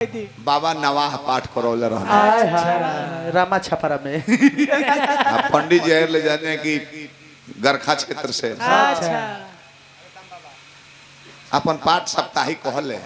बाबा नवाह पाठ करौले रहना रामा छपरा में पंडित जी ले जाने की गरखा क्षेत्र से अपन पाठ साप्ताहिक कहले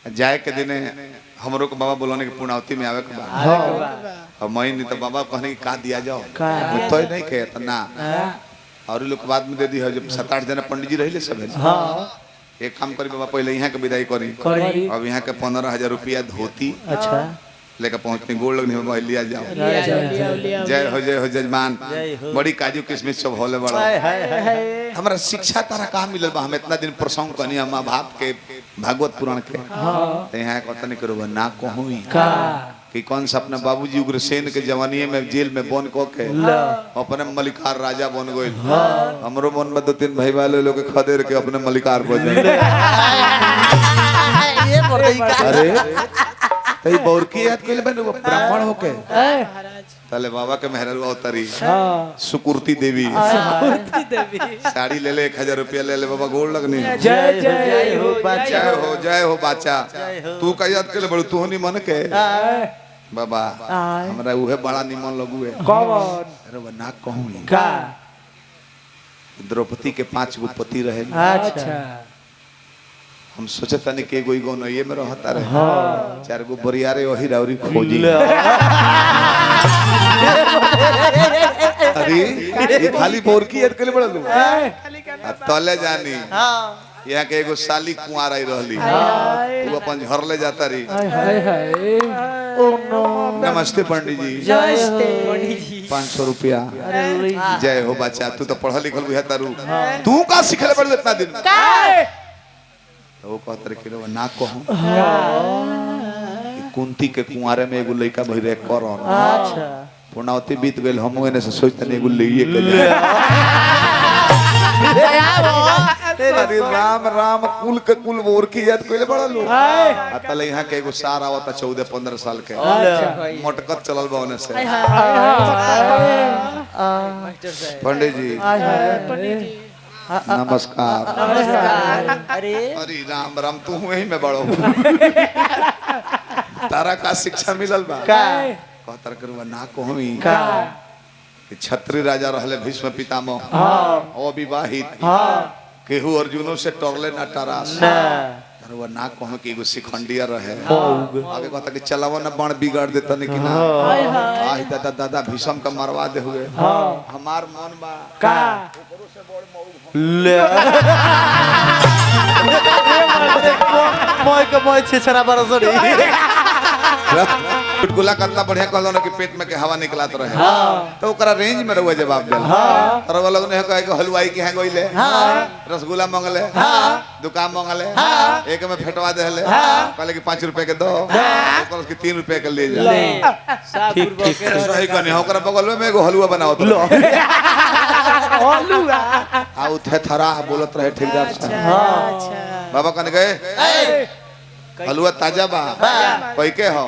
जाए के दिने हमरो को बाबा बोलने के पूर्णावती में आवे के बाद और मैं नहीं तो बाबा कहने की का दिया जाओ तो नहीं कहे इतना और लोग बाद में दे दी है जब 7-8 जना पंडित जी रहिले सब एक काम करी बाबा पहले यहाँ के विदाई करी अब यहाँ के 15,000 रुपया धोती अच्छा लेकर पहुँचने गोल लगने में लिया जाओ जय हो जजमान बड़ी काजू किशमिश सब होले बड़ा हमारा शिक्षा तारा कहाँ मिलल बा हम इतना दिन प्रसंग कनी हम भाव के भागवत पुराण के तो यहाँ कहता नहीं करो ना कहूँ कि कौन सा अपने बाबूजी उग्रसेन के जवानी में जेल में बन को के अपने मलिकार राजा बन गए हमरो मन में 2-3 भाई वाले लोग खदेर के अपने मलिकार बन जाए अरे तई बौरकी याद कइले बने ब्राह्मण होके तले बाबा के मेहर अवतरी सुकुर्ती देवी साड़ी ले ले 1000 रुपया ले ले बाबा गोड़ लगनी जय जय हो जय हो बाचा तू का याद कइले बड़ू तू नहीं मन के बाबा हमरा उहे बड़ा निमन लगुए कौन अरे वो ना कहूं का द्रौपदी के 5 गो पति रहे अच्छा हम सोचता नहीं के कोई गो ये में रहता रहे 4 गो बरियारे वही रावरी खोजी अरे ये खाली बोर की याद के लिए बड़ा लू तले जानी यहाँ के एगो साली कुंवार आई रहली वो अपन घर ले जाता रही नमस्ते पंडित जी 500 रुपया जय हो बच्चा तू तो पढ़ा लिखल भी है तारू तू का सिखले बड़ इतना दिन वो कहते रहे कि ना कहूं कुंती के कुंवारे में एगो लड़का भइरे करन अच्छा पूर्णावती बीत गेल हम एने से सोचते नहीं एगो लेइए के अरे राम राम कुल के कुल बोर की याद कइले बड़ा लो अतल यहां के एगो सार आवता 14-15 साल के मटकत चलल बा ओने से पंडित जी नमस्कार अरे अरे राम राम तू वही में बड़ो तारा का शिक्षा मिलल बा कहतर करवा ना कहमी कि छत्री राजा रहले भीष्म पितामह अविवाहित केहू अर्जुनों से टरले ना टरास करवा ना कहूं कि एगो शिखंडिया रहे आगे कहता कि चलावा ना बाण बिगाड़ देता नहीं कि ना आही दादा दादा भीष्म का मरवा दे हुए हमार मन बा का ले मोय के मोय छेछरा बरसरी चुटकुला करना बढ़िया कहलो ना कि पेट में के हवा निकलात रहे तो ओकरा रेंज में रहुए जवाब देल और वो लोग ने कहे कि हलवाई के हैं गइले रसगुल्ला मांगले दुकान मांगले एक में फेटवा देले कहले कि 5 रुपए के दो ओकर के 3 रुपए के ले जा ठीक ठीक सही कहनी ओकरा बगल में एगो हलवा बनाओ तो हलवा आ उठे थरा बोलत रहे ठेकेदार साहब अच्छा बाबा कहने गए हलवा ताजा बा कोई के हो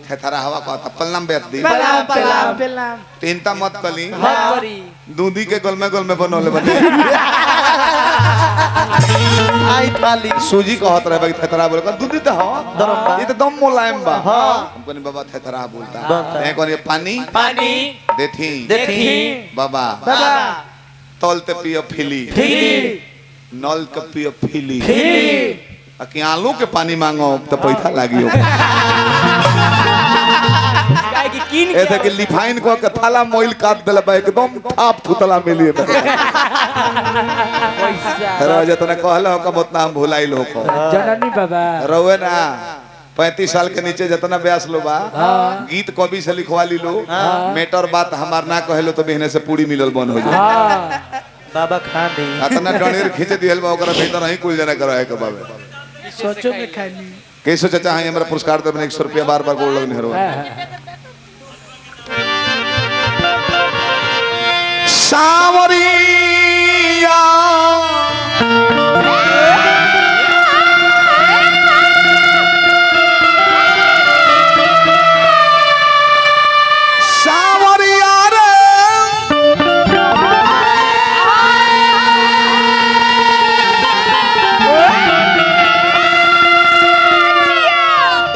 थेथरा हवा का पलनम बेच दी पलाम तीनता मत कली दूधी के गोल में बनोले बने आई थाली सूजी कहत रहे भाई थेथरा बोल का दूधी तो हो ये तो दम मुलायम बा हमको नहीं बाबा थेथरा बोलता है कौन ये पानी देथी बाबा तौलते पियो फिली नल के पियो फिली कि आलू के पानी मांगो तो पैसा लागी ऐसे कि लिफाइन को के थाला मोइल काट देला बा एकदम थाप फुतला मिलिए राजा तने कहला हो का उतना हम भुलाई लो को जननी बाबा रोवे ना 35 साल के नीचे जितना ब्यास लो बा गीत कवि से लिखवा ली लो मेटर बात हमार ना कहलो तो बहने से पूरी मिलल बन हो जाए बाबा खान दे अतना डणीर खींच दिहल बा ओकरा भीतर नहीं कुल जना कराए के बाबे सोचो में खाली कैसे चाचा है हमरा पुरस्कार देबे 100 रुपया बार-बार गोड़ लगने हरो सावरिया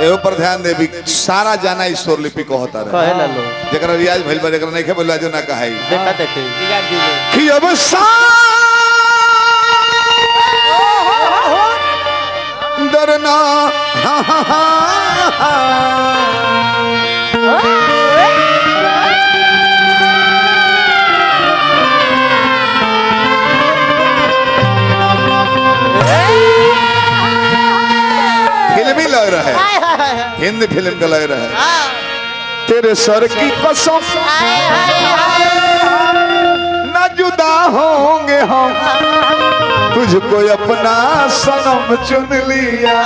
एहो पर ध्यान देबी सारा जाना ईश्वर लिपि को होता रहे कहेला लो जकरा रियाज भइल बा जकरा नहीं बोलवा जो ना कहाई देखा देखे कि अब डरना फिल्मी लग रहा है हिंदी फिल्म का लग रहा है तेरे सर की कसम न जुदा होंगे हम तुझको अपना सनम चुन लिया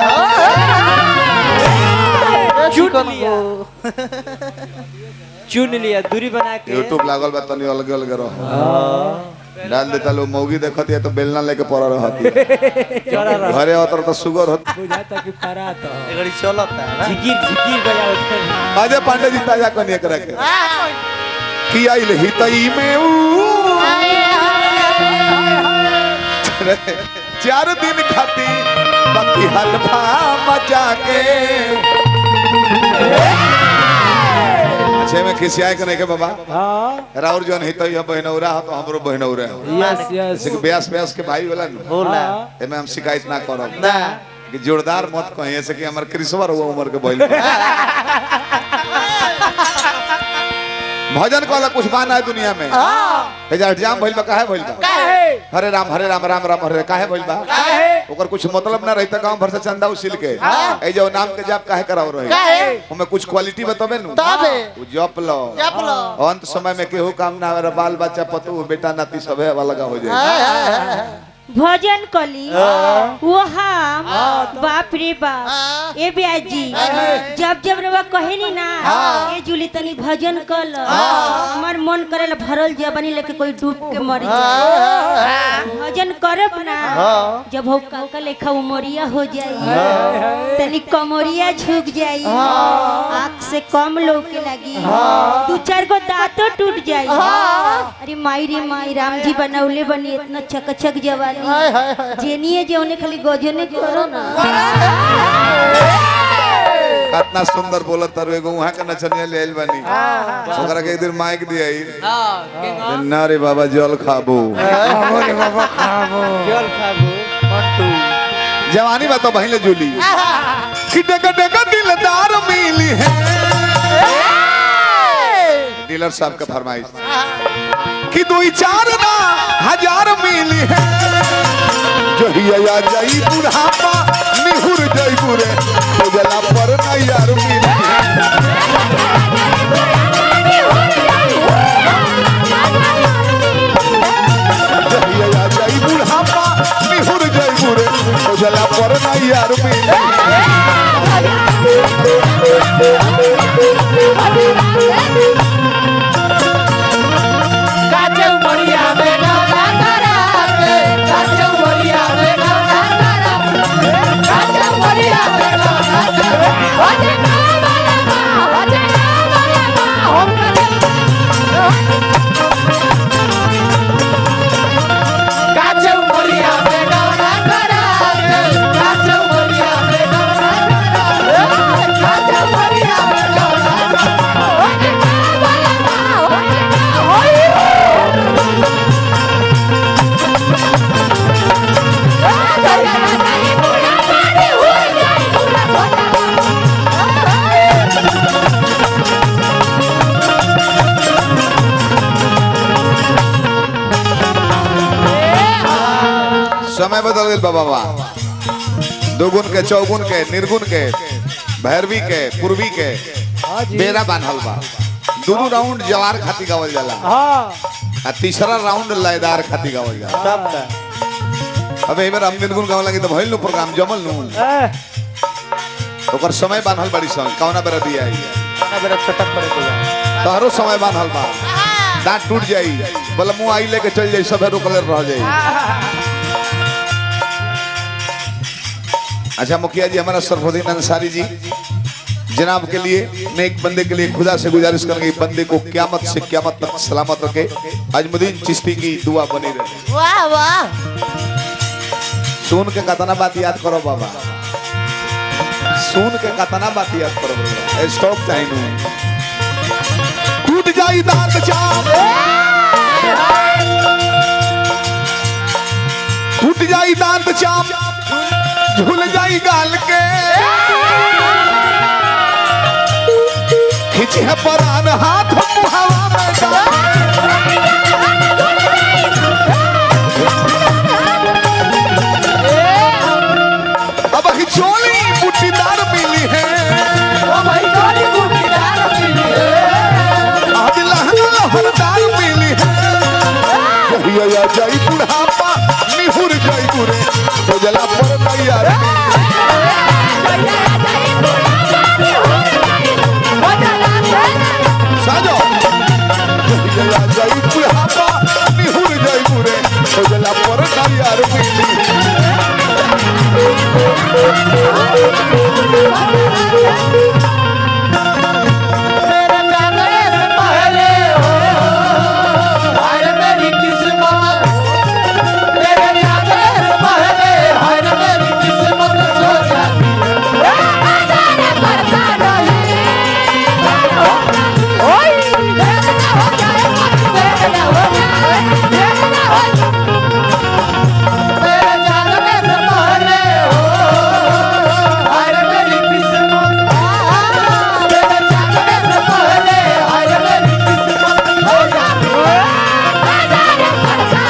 चुन लिया दूरी बना के यूट्यूब लागल बा तनी अलग अलग रहो डाल देता लो मौगी देखती है तो बेलना लेके पड़ा रहती है घरे अतर तो शुगर होता बुझाता कि परात एगरी चलता है झिकिर झिकिर बजा उठे अजय पांडे जी ताजा कनी एकरा के कि आइल हितई में ऊ 4 दिन खाती बाकी हलफा मचा के अच्छे में खिसियाए के नहीं के बाबा हां राउर जन हितई है बहनौरा तो हमरो बहनौरा है यस यस जैसे कि ब्यास ब्यास के भाई वाला न होला एमे हम शिकायत ना करब ना कि जोरदार मत कहीं ऐसे कि हमर कृष्णवर हुआ उम्र के भइल भजन कहला कुछ बाना है दुनिया में हजार जाम भइल बा काहे भइल बा हरे राम राम राम हरे काहे भइल बा ओकर कुछ मतलब ना रहता गांव भर से चंदा उसिल के ए जो नाम के जाप काहे कराव रहे हमें कुछ क्वालिटी बताबे नु तबे उ जप लो अंत समय में केहू काम ना आवे बाल बच्चा पतू बेटा नाती सबे वाला हो जाए भजन कली वो हम बाप रे बाप ए ब्याजी जब जब रवा कहेनी ना ए जुली तनी भजन कल हमार मन करेला भरल जवानी लेके कोई डूब के मर जाए भजन करब ना जब हो काका लेखा उमरिया हो जाई तनी कमरिया झुक जाई आँख से कम लौके लगी 2-4 गो दांतों टूट जाई अरे माई रे माई राम जी बनौले बनी इतना चकचक जवानी जेनिए जेवने खाली गजने करो ना कितना सुंदर बोलत तर एगो वहां के नचनिया ले आइल बानी ओकरा के एक दिन माइक दिया ना रे बाबा जल खाबो रे बाबा खाबो जल खाबो मंटू जवानी बात तो बहिन जूली कि डगा डगा दिलदार मिली है डीलर साहब का फरमाइश कि 2-4 ना 1000 मिली है जो हिया जाई बुढ़ापा निहुर जाई बुरे तो जला पर ना यार मिली है जो हिया जाई बुढ़ापा निहुर जाई बुरे तो जला पर ना यार मिली है काचे उमरिया में गौला करा काचे उमरिया में गौला करा काचे उमरिया में गौला करा ओजे ना हम काचे उमरिया में गौला करा काचे उमरिया में गौला करा काचे उमरिया में गौला करा ओजे ना समय बदल गए बाबा दोगुन के चौगुन के निर्गुण के भैरवी के पूर्वी के बेरा बांधल बा दोनों राउंड जवार खाती गावल जाला हां आ तीसरा राउंड लयदार खाती गावल जाला सब का अबे एबर हम निर्गुण गावल लगी तो भइल नु प्रोग्राम जमल नु ओकर समय बांधल बड़ी सन कौना बेरा दिया आई ना बेरा छटक पड़े को तहरो समय बांधल बा दांत टूट जाई बोले मुंह आई लेके चल जाई सब रुकले रह जाई अच्छा मुखिया जी हमारा सरफुद्दीन अंसारी जी जनाब के लिए नेक बंदे के लिए खुदा से गुजारिश करेंगे बंदे को क़यामत से क़यामत तक सलामत रखे अजमुद्दीन चिश्ती की दुआ बनी रहे वाह वाह सुन के कतना बात याद करो बाबा सुन के कतना बात याद करो स्टॉप चाहिए टूट जाई दांत चाम टूट जाई दांत चाम झूल जाई गाल के खिंचे है परान हाथ हवा में अब ही चोली बुटीदार मिली है आज लहंगा लहरदार मिली है जहिया जाई बुढ़ापा निहुर जाई बुरे तो जला पर तैयार साजो जहिया जाई बुढ़ापा निहुर जाई बुरे तो जला पर तैयार मिली मेरे जाने से पहले हो हाय मेरी किस्मत मेरे जाने से पहले हाय मेरी किस्मत सो जाती आजाने करता नहीं ओए देखना हो जाए देखना हो जाए देखना हो मेरे जाने से पहले हो हाय मेरी किस्मत मेरे जाने से पहले हाय मेरी किस्मत हो जाती आजाने करता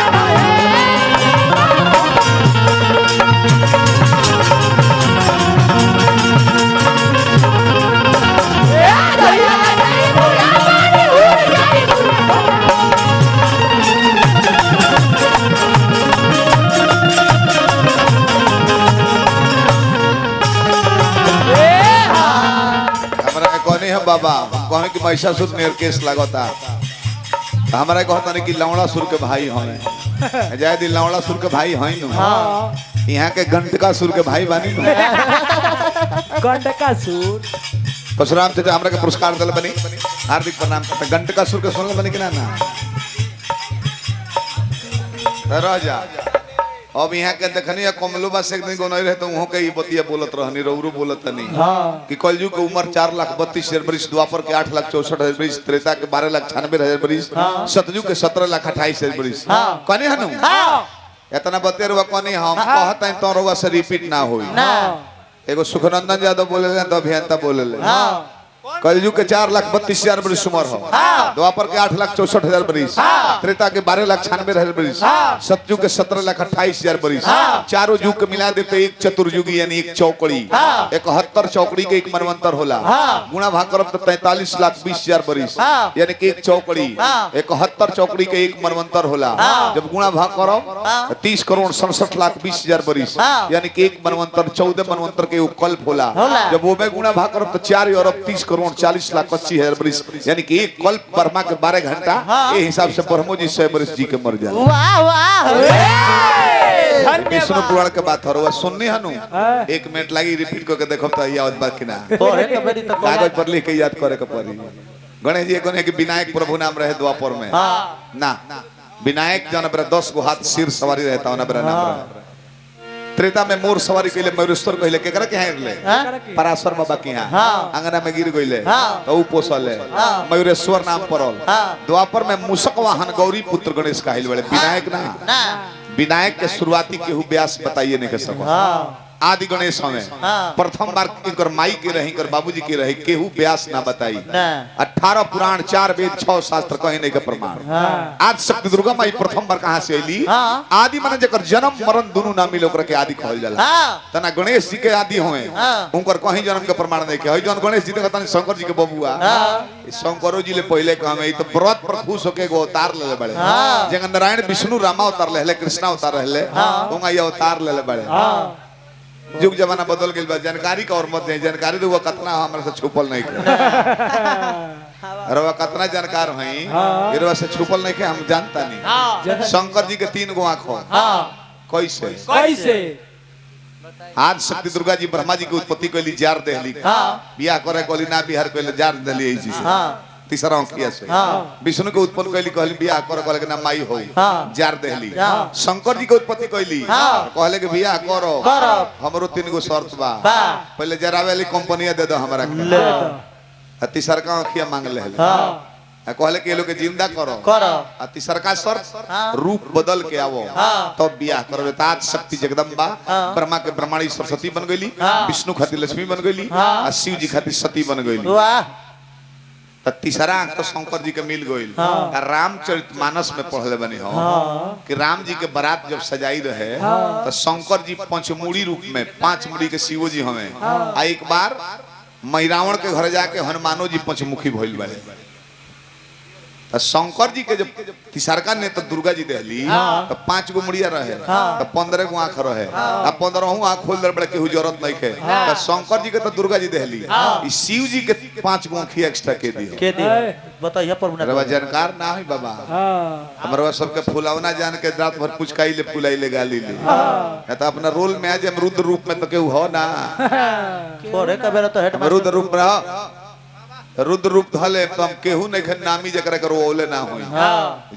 हमरा के कहनी है बाबा कहे कि महिषासुर नेर केस लगता हमरा कहता नहीं कि लवड़ा सुर के भाई हमें जाय दी लवड़ा सुर के भाई हई नु यहाँ के घंटका सुर के भाई बानी नु गंडका सूर परशुराम से हमरा के पुरस्कार दल बनी हार्दिक प्रणाम घंटका सुर के सुनल बनी कि ना रह जा अब यहाँ के देखनी है कमलो बस एक दिन गोनई रहे तो वहाँ के ये बतिया बोलत रहनी रौरू बोलत नहीं कि कलयुग के उम्र 4,32,000 बरिस द्वापर के 8,64,000 बरिस त्रेता के 12,96,000 बरिस सतयुग के 17,28,000 बरिस कने हनु इतना बतेर हुआ कने हम कहत हैं तो रउआ से रिपीट ना होई एगो सुखनंदन यादव बोले तो अभियंता बोले कलयुग के 4,32,000 बरिस उम्र हो द्वापर के 8,64,000 बरिस त्रेता के 12,96,000 बरिस सतयुग के 17,28,000 बरिस चारों युग के मिला देते एक चतुर्युगी यानी एक चौकड़ी 71 चौकड़ी के एक मनवंतर होला गुणा भाग करब तो 43,20,000 बरिस यानी कि एक चौकड़ी 71 चौकड़ी के एक मनवंतर होला जब गुणा भाग करब 30,67,20,000 बरिस यानी कि एक मनवंतर 14 मनवंतर के एक कल्प होला जब वो में गुणा भाग करब तो 4 अरब 30,40,25,000 बरिस यानी कि एक कल्प ब्रह्मा के 12 घंटा ये हिसाब से ब्रह्मो जी 100 बरिस जी के मर जाए वाह वाह विष्णु पुराण के बात हो सुननी हनु 1 मिनट लगी रिपीट करके देखो तो याद बात कि ना कागज पर लिख के याद करे के पड़ी गणेश जी कोने कि विनायक प्रभु नाम रहे द्वापर में ना विनायक जन बरा 10 गो हाथ सिर सवारी रहता ना बरा नाम त्रेता में मोर सवारी कइले मयूरेश्वर कइले केकरा के हारले पराशर बाबा के यहां अंगना में गिर गइले तो उ पोसले मयूरेश्वर नाम परल द्वापर में मूषक वाहन गौरी पुत्र गणेश कहल बड़े विनायक ना विनायक के शुरुआती केहू व्यास बताइए नहीं के सको आदि गणेश हमें प्रथम बार इनकर माई के रही कर बाबूजी के रही केहू व्यास ना बताई 18 पुराण 4 वेद 6 शास्त्र कहीं नहीं के प्रमाण आज शक्ति दुर्गा माई प्रथम बार कहां से आईली आदि माने जेकर जन्म मरण दोनों ना मिले ओकरा के आदि कहल जाला तना गणेश जी के आदि होए उनकर कहीं जन्म के प्रमाण नहीं के हई जन गणेश जी देखत शंकर जी के बबुआ शंकरो जी ले पहले कहमे तो व्रत पर खुश होके एगो अवतार लेले बड़े जगन नारायण विष्णु रामा अवतार लेले कृष्णा अवतार रहले उंगा ये अवतार लेले बड़े युग जमाना बदल गइल बा जानकारी का और मत है जानकारी तो वो कतना हमरा से छुपल नहीं के अरे कतना जानकार हई इरवा से छुपल नहीं के हम जानता नहीं शंकर जी के 3 गो आंख हो कैसे कैसे आज शक्ति दुर्गा जी ब्रह्मा जी की उत्पत्ति कइली जार देहली बियाह करे कहली ना बिहार कइले जार देली ऐसी से तीसरा अंकिया से विष्णु के उत्पन्न कैली कहली बियाह कर कहले के ना माई हो जार देहली शंकर जी के उत्पत्ति कैली कहले के बियाह करो हमरो 3 गो शर्त बा पहले जरावे वाली कंपनिया दे दो हमरा के तीसरा का अंकिया मांग ले कहले के ये लोग के जिंदा करो तीसरा का शर्त रूप बदल के आवो तब बियाह करो तात शक्ति जगदम्बा ब्रह्मा के ब्रह्माणी सरस्वती बन गईली विष्णु खातिर लक्ष्मी बन गईली और शिव जी खातिर सती बन गईली तीसरा अंक तो शंकर जी के मिल गईल रामचरितमानस में पढ़ले बनी हो कि राम जी के बारात जब सजाई रहे तो शंकर जी पंचमुड़ी रूप में 5 मुड़ी के शिव जी हमें आ एक बार महिरावण के घर जाके हनुमानो जी पंचमुखी भइल बारे तो शंकर जी के जब तीसरका ने तो दुर्गा जी देहली तो 5 गो मुड़िया रहे तो 15 गो आंख रहे अब 15 आंख खोल दे बड़े केहू जरूरत नहीं है तो शंकर जी के तो दुर्गा जी देहली ई शिव जी के 5 गो आंखी एक्स्ट्रा के दियो बताइए प्रभु रवा जानकार ना है बाबा हमरा सबके फुलावना जान के रात भर पुचकाई ले फुलाई ले गाली ले तो अपना रोल में आज हम रुद्र रूप में तो केहू हो ना पढ़े कबेरा तो हेड रुद्र रूप में रुद्र रूप धले हम केहू नहीं खन नामी जकरा करो ओले ना होई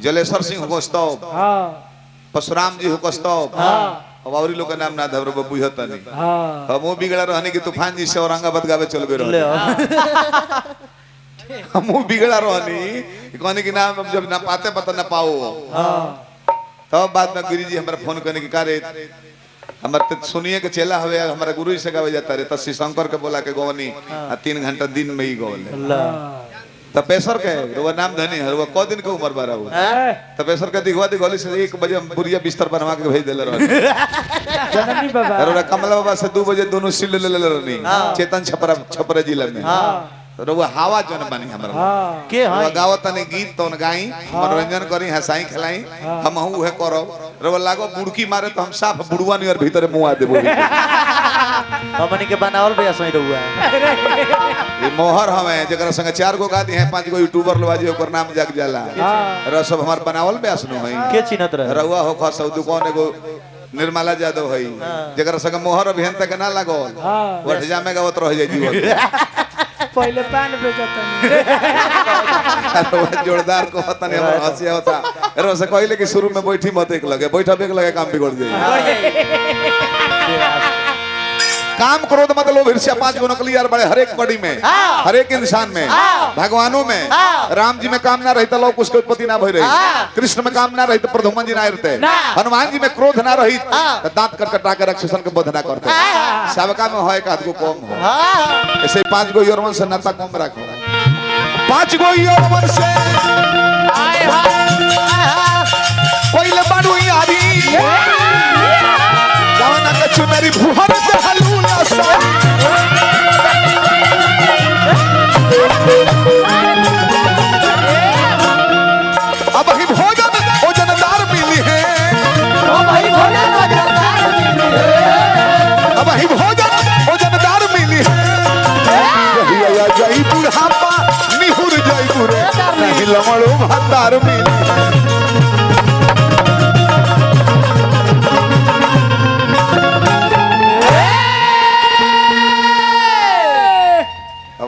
जलेश्वर सिंह होकस्तव परशुराम जी होकस्तव अब औरी लोग का नाम ना धबर बबू होता नहीं हम वो बिगड़ा रहने की तूफान जी से औरंगाबाद गावे चल गए हम वो बिगड़ा रहनी कहने की नाम जब ना पाते पता ना पाओ तब बाद में गुरु जी हमारा फोन करने की कार्य हमारे सुनिए के चेला हवे हमारे गुरु जी से गावे जाता रे तस्सी शंकर के बोला के गोवनी 3 घंटा दिन में ही गोवले तपेश्वर के वो नाम धनी है वो को दिन के उम्र बारा हो तपेश्वर के दिखवा से 1 बजे हम बुरिया बिस्तर बनवा के भेज देले रहनी जननी बाबा अरे कमला बाबा से 2 बजे दोनों सिल ले रहनी चेतन छपरा जिला में वो हवा जन बनी हमरा के है गावत ने गीत तोन गाई मनोरंजन करी हंसाई खिलाई हम हूं है करो रे लागो बुड़की मारे तो हम साफ बुड़वा नहीं और भीतर मुआ देबो हमनी के बनावल भैया सही रहुआ ये मोहर हमें जकरा संग 4 गो गादी है 5 गो यूट्यूबर लवाजी ओकर नाम जग जाला रे सब हमार बनावल ब्यास न है के चिन्हत रहे रहुआ हो खसौ दुकान एगो निर्मला यादव है जकरा संग मोहर अभियंता के ना लागल वठ जामे गावत रह जाई जीवन पहले पान बेचतनी जोरदार को पता नहीं हमारा हंसिया होता अरे से कहले कि शुरू में बैठी मत एक लगे बैठा बेक लगे काम बिगड़ जाए काम क्रोध मत लोभ ईर्ष्या 5 गो नकली यार बड़े हर एक बॉडी में हर एक इंसान में भगवानों में राम जी में काम ना रही तो लोग उसकी उत्पत्ति ना भई रही कृष्ण में काम ना रही तो प्रद्युम्न जी ना रहते हनुमान जी में क्रोध ना रही तो दांत कटकटा के राक्षसन के बोध ना करते सबका में होए का को कम हो ऐसे 5 गो यौवन से नाता कम रखो 5 गो यौवन से कोई ले बाडू यारी गाना के चुनरी फुहर से हलूला सा अब ही भोजनदार मिली है अब ही भोजनदार मिली है जहिया जाई बुढ़ापा निहुर जाई बुरे नहीं लमड़ो भंडार मिली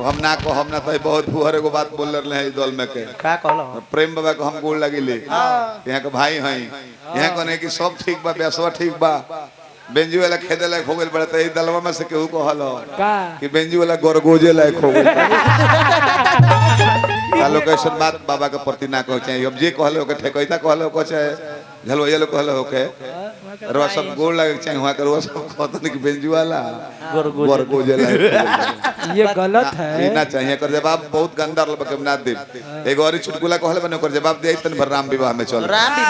हम ना तो बहुत फुहर एगो बात बोल रहे हैं दल में के का कहलो प्रेम बाबा को हम गोड़ लगिले यहाँ के भाई हैं यहाँ कहने की सब ठीक बा बेसवा ठीक बा बेंजू वाला खेदे लायक हो गइल बड़ा त दलवा में से केहू कहलो कि बेंजू वाला गोरगोजे लायक हो गइल का लोकेशन बात बाबा के प्रति ना कहो चाहिए अब जे कहले ओके ठेकैता कहले ओके चाहे झलवैया लोग कहले ओके रवा सब गोड़ लगे चाहिए वहां के रवा सब कहतन कि बेंजू वाला गोरगोजे लायक ये गलत है ये ना चाहिए कर जवाब बहुत गंदा लबक ना दे एगो और चुटकुला कहले बने ओकर जवाब दे तन भर राम विवाह में चल